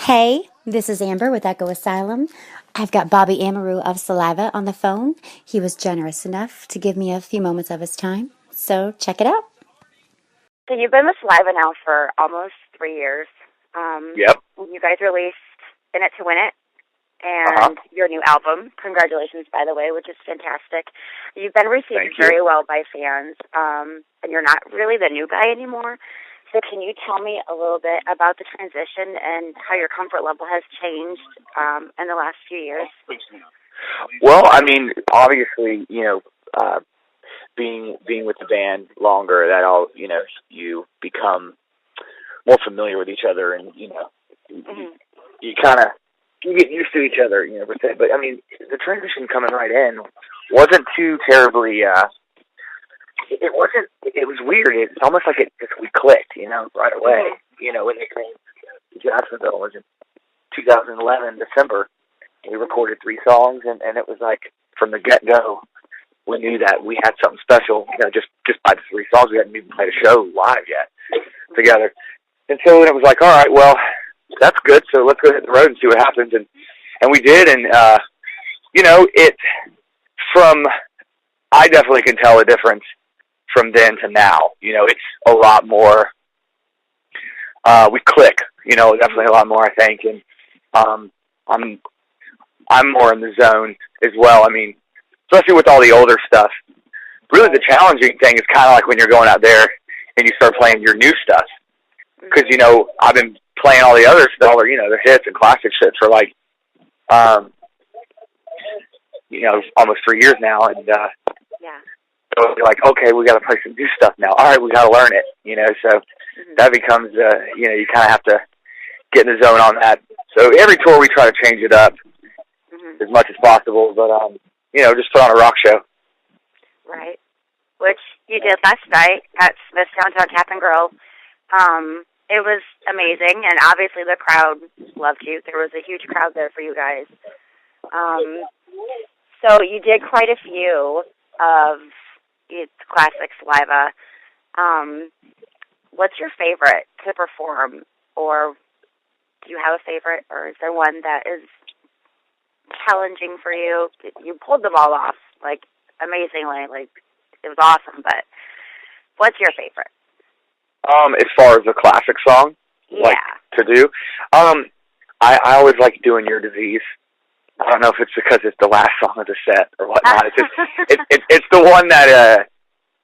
Hey, this is Amber with Echo Asylum. I've got Bobby Amaru of Saliva on the phone. He was generous enough to give me a few moments of his time. So check it out. So you've been with Saliva now for almost 3 years. Yep. You guys released In It to Win It Uh-huh. and your new album. Congratulations, by the way, which is fantastic. You've been received Thank you. very well by fans, and you're not really the new guy anymore. So can you tell me a little bit about the transition and how your comfort level has changed in the last few years? Well, I mean, obviously, being with the band longer, that all, you become more familiar with each other, and you kind of you get used to each other, per se. But I mean, the transition coming right in wasn't too terribly. It wasn't. It was weird. It's almost like we clicked, right away. When they came to Jacksonville, it was in 2011 December. We recorded 3 songs, and it was like from the get go, we knew that we had something special. Just by the 3 songs, we hadn't even played a show live yet together. And so it was like, all right, well, that's good. So let's go hit the road and see what happens. And we did, and it from I definitely can tell a difference from then to now. It's a lot more. We click. Definitely a lot more, I think, and I'm more in the zone as well. I mean, especially with all the older stuff. Really, the challenging thing is kind of like when you're going out there and you start playing your new stuff. Because, I've been playing all the other stuff, or, the hits and classic shit for like, almost 3 years now. And so you're like, okay, we got to play some new stuff now. All right, we got to learn it, So that becomes, you kind of have to get in the zone on that. So every tour we try to change it up as much as possible, but just put on a rock show. Right. Which you did last night at Smith's Downtown Tap and Grill. It was amazing, and obviously the crowd loved you. There was a huge crowd there for you guys. So you did quite a few of its classic Saliva. What's your favorite to perform, or do you have a favorite, or is there one that is challenging for you? You pulled them all off, amazingly. It was awesome, but what's your favorite? As far as a classic song, to do, I always like doing Your Disease. I don't know if it's because it's the last song of the set or whatnot. It's just, it's the one that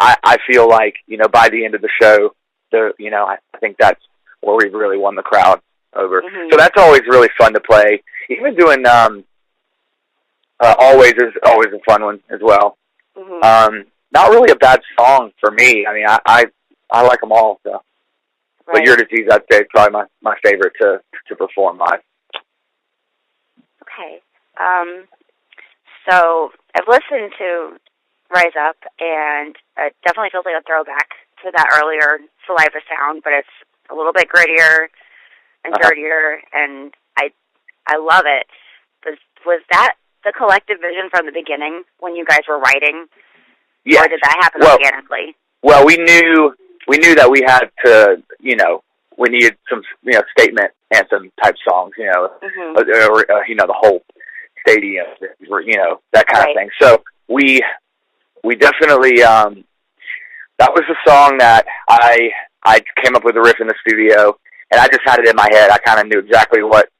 I feel like by the end of the show, I think that's where we really won the crowd over. So that's always really fun to play. Even doing Always is always a fun one as well. Not really a bad song for me. I mean, I like them all. So, but Your Disease, I'd say, is probably my favorite to perform live. Okay. So I've listened to Rise Up, and it definitely feels like a throwback to that earlier Saliva sound, but it's a little bit grittier and dirtier, and I love it. Was that the collective vision from the beginning when you guys were writing? Yeah. Or did that happen organically? Well, we knew that we had to, we needed some, statement anthem type songs, or the whole stadium, that kind of thing. So we definitely, that was the song that I came up with the riff in the studio, and I just had it in my head. I kind of knew exactly what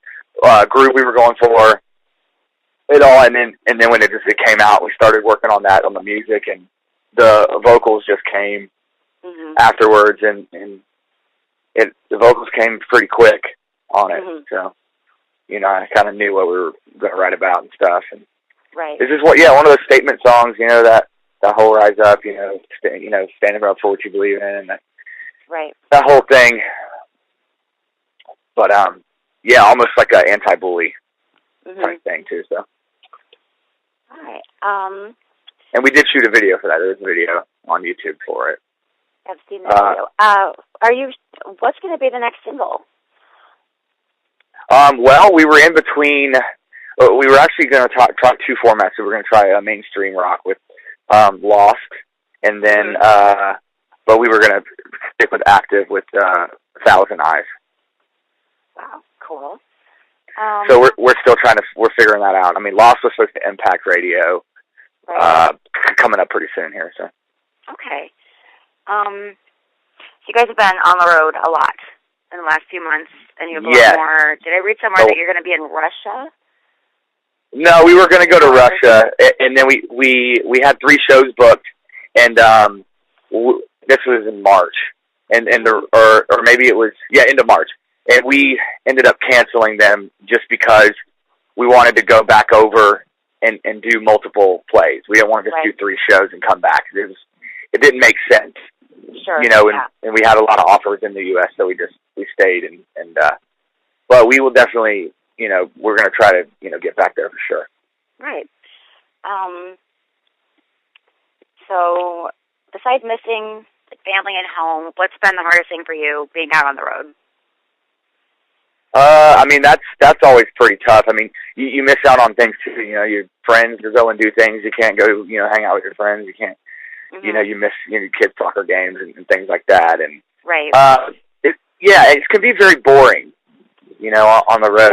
groove we were going for. It all, and then when it came out, we started working on that, on the music, and the vocals just came afterwards, and the vocals came pretty quick on it. So, I kind of knew what we were going to write about and stuff. And this is one of those statement songs, that whole Rise Up, standing up for what you believe in, and that whole thing. But almost like an anti-bully type thing too. So. All right. And we did shoot a video for that. There's a video on YouTube for it. I've seen the video. What's going to be the next single? Well, we were in between. We were actually going to try 2 formats. So we're going to try a mainstream rock with Lost, and then, but we were going to stick with active with 1,000 Eyes. Wow, cool. So we're still we're figuring that out. I mean, Lost was supposed to impact radio, coming up pretty soon here. So. Okay. So you guys have been on the road a lot in the last few months, and you have a lot more. Did I read somewhere that you're going to be in Russia? No, we were going to go to Russia, and then we had 3 shows booked, and this was in March, or maybe it was end of March, and we ended up canceling them just because we wanted to go back over and do multiple plays. We didn't want to just do 3 shows and come back. It didn't make sense. Sure. And we had a lot of offers in the U.S., so we stayed, and but we will definitely, we're going to try to, get back there for sure. Right. So besides missing family and home, what's been the hardest thing for you being out on the road? I mean, that's always pretty tough. I mean, you miss out on things too. Your friends go and do things. You can't go, hang out with your friends. You can't, you miss, kids' soccer games and things like that. And it can be very boring, on the road.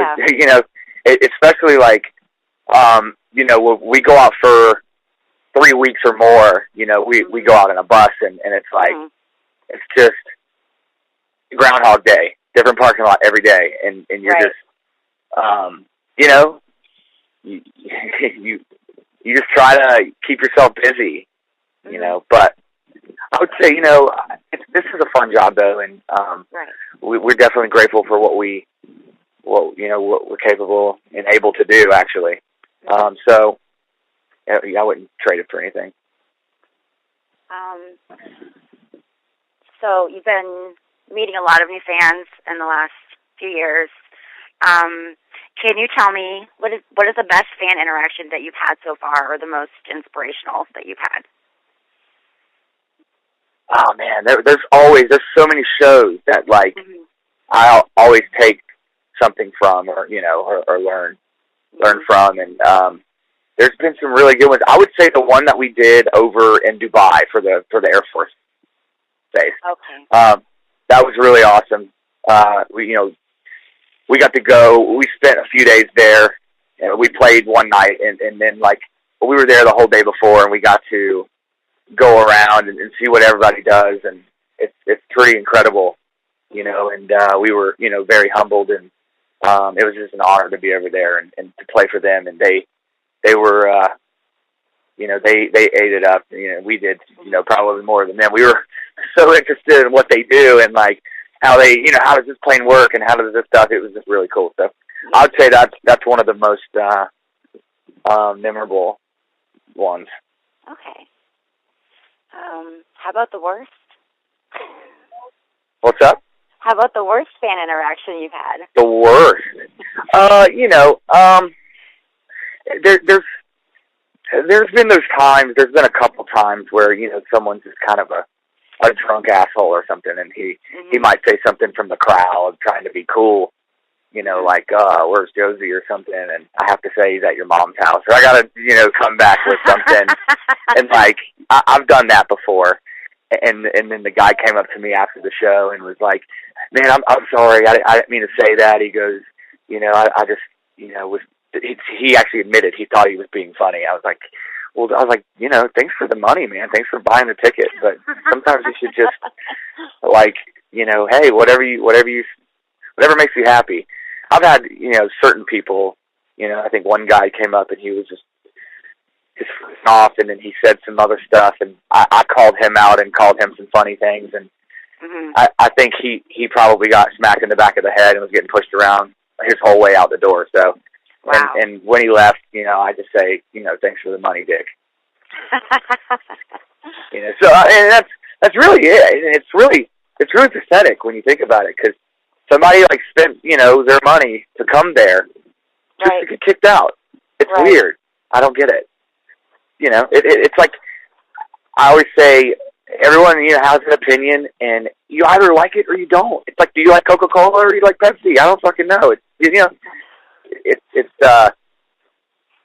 Especially like, we go out for 3 weeks or more. We go out in a bus and it's like it's just Groundhog Day. Different parking lot every day, and you're just, you just try to keep yourself busy, But I would say, this is a fun job though, and we're definitely grateful for what we're capable and able to do, actually. So I wouldn't trade it for anything. So you've been meeting a lot of new fans in the last few years. Can you tell me what is the best fan interaction that you've had so far, or the most inspirational that you've had? Oh man, there's so many shows that I'll always take something from, or learn from, and there's been some really good ones. I would say the one that we did over in Dubai for the Air Force Base. Okay. That was really awesome. We got to go. We spent a few days there, and we played one night, and then we were there the whole day before, and we got to go around and see what everybody does, and it's pretty incredible, And we were, very humbled, and it was just an honor to be over there and to play for them, and they were, they ate it up. We did, probably more than them. We were so interested in what they do and how they, how does this plane work and how does this stuff. It was just really cool. So I would say that's one of the most memorable ones. Okay. How about the worst? What's up? How about the worst fan interaction you've had? The worst. There's been those times. There's been a couple times where someone's just kind of a drunk asshole or something, and he might say something from the crowd trying to be cool, where's Josie or something, and I have to say he's at your mom's house, or I gotta come back with something, and I've done that before, and then the guy came up to me after the show and was like, man, I'm sorry, I didn't mean to say that. He goes, I just was. He actually admitted he thought he was being funny. I was like, thanks for the money, man. Thanks for buying the ticket. But sometimes you should just, hey, whatever makes you happy. I've had, certain people, I think one guy came up and he was just off, and then he said some other stuff, and I called him out and called him some funny things, and I think he probably got smacked in the back of the head and was getting pushed around his whole way out the door. So. Wow. And when he left, I just say, thanks for the money, Dick. So and that's really it. It's really pathetic when you think about it, because somebody spent their money to come there just to get kicked out. It's weird. I don't get it. It's like I always say, everyone has an opinion, and you either like it or you don't. It's like, do you like Coca-Cola or do you like Pepsi? I don't fucking know.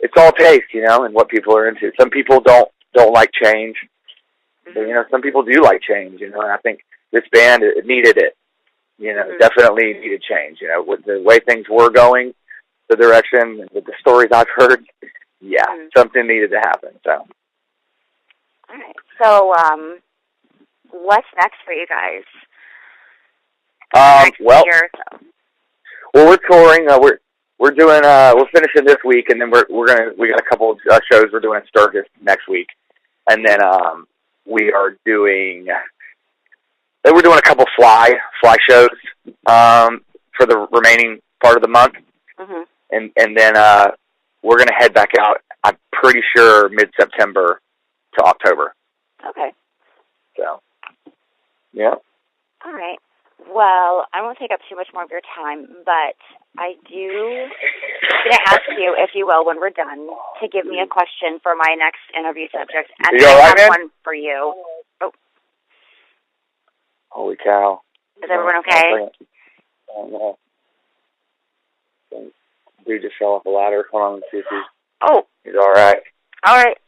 It's all taste, and what people are into. Some people don't like change, but, some people do like change, and I think this band, it needed it, definitely needed change, with the way things were going, the direction, with the stories I've heard, yeah, something needed to happen. So. All right. So, what's next for you guys? Well, we're touring. We're doing. We're finishing this week, and then we got a couple of shows we're doing at Sturgis next week, and then we're doing a couple fly shows for the remaining part of the month, and then we're gonna head back out. I'm pretty sure mid-September to October. Okay. So, yeah. All right. Well, I won't take up too much more of your time, but I'm going to ask you, if you will, when we're done, to give me a question for my next interview subject. And I have one for you. Oh. Holy cow. Is everyone okay? Oh, no. Dude just fell off a ladder. Hold on, let's see if he's all right. All right.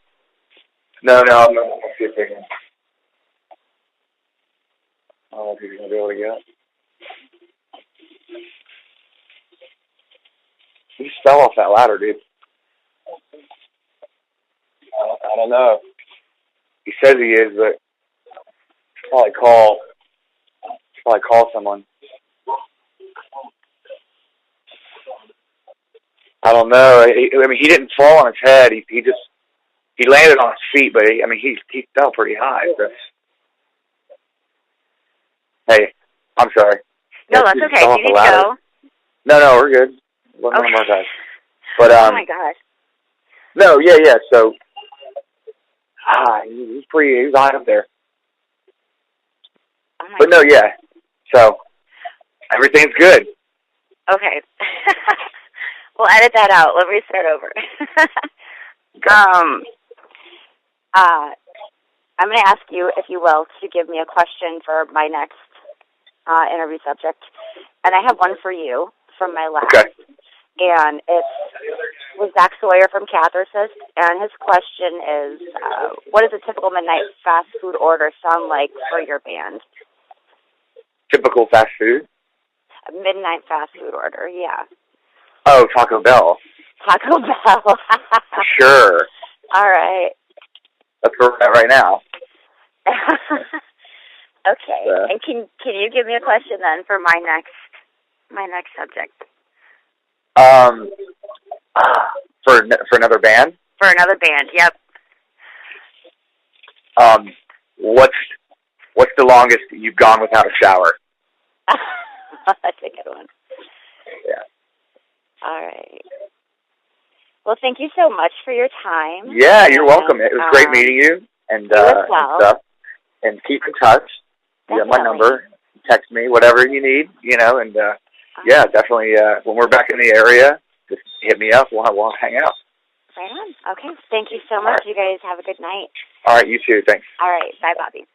No, I'm going to see if they can. I don't know if he's going to be able to get up. He just fell off that ladder, dude. I don't know. He says he is, but probably call someone. I don't know. I mean, he didn't fall on his head. He landed on his feet, but he fell pretty high. So. Hey, I'm sorry. No, that's okay. You need to go. No, we're good. One more guys. But oh my gosh. No, yeah. So, he was high up there. Oh my but no, yeah. So, everything's good. Okay. We'll edit that out. Let me start over. I'm going to ask you, if you will, to give me a question for my next interview subject. And I have one for you from my lab. Okay. And it was Zach Sawyer from Catharsis. And his question is, what does a typical midnight fast food order sound like for your band? Typical fast food? A midnight fast food order, yeah. Oh, Taco Bell. Taco Bell. Sure. All right. That's where we're at right now. Okay. And can you give me a question then for my next subject? For another band? For another band, yep. What's the longest you've gone without a shower? That's a good one. Yeah. All right. Well, thank you so much for your time. Yeah, you're welcome. It was great meeting you, and as well. and stuff. And keep in touch. You have my number. Text me whatever you need. And yeah, definitely. When we're back in the area, just hit me up. We'll hang out. Right on. Okay. Thank you so much. Right. You guys have a good night. All right. You too. Thanks. All right. Bye, Bobby.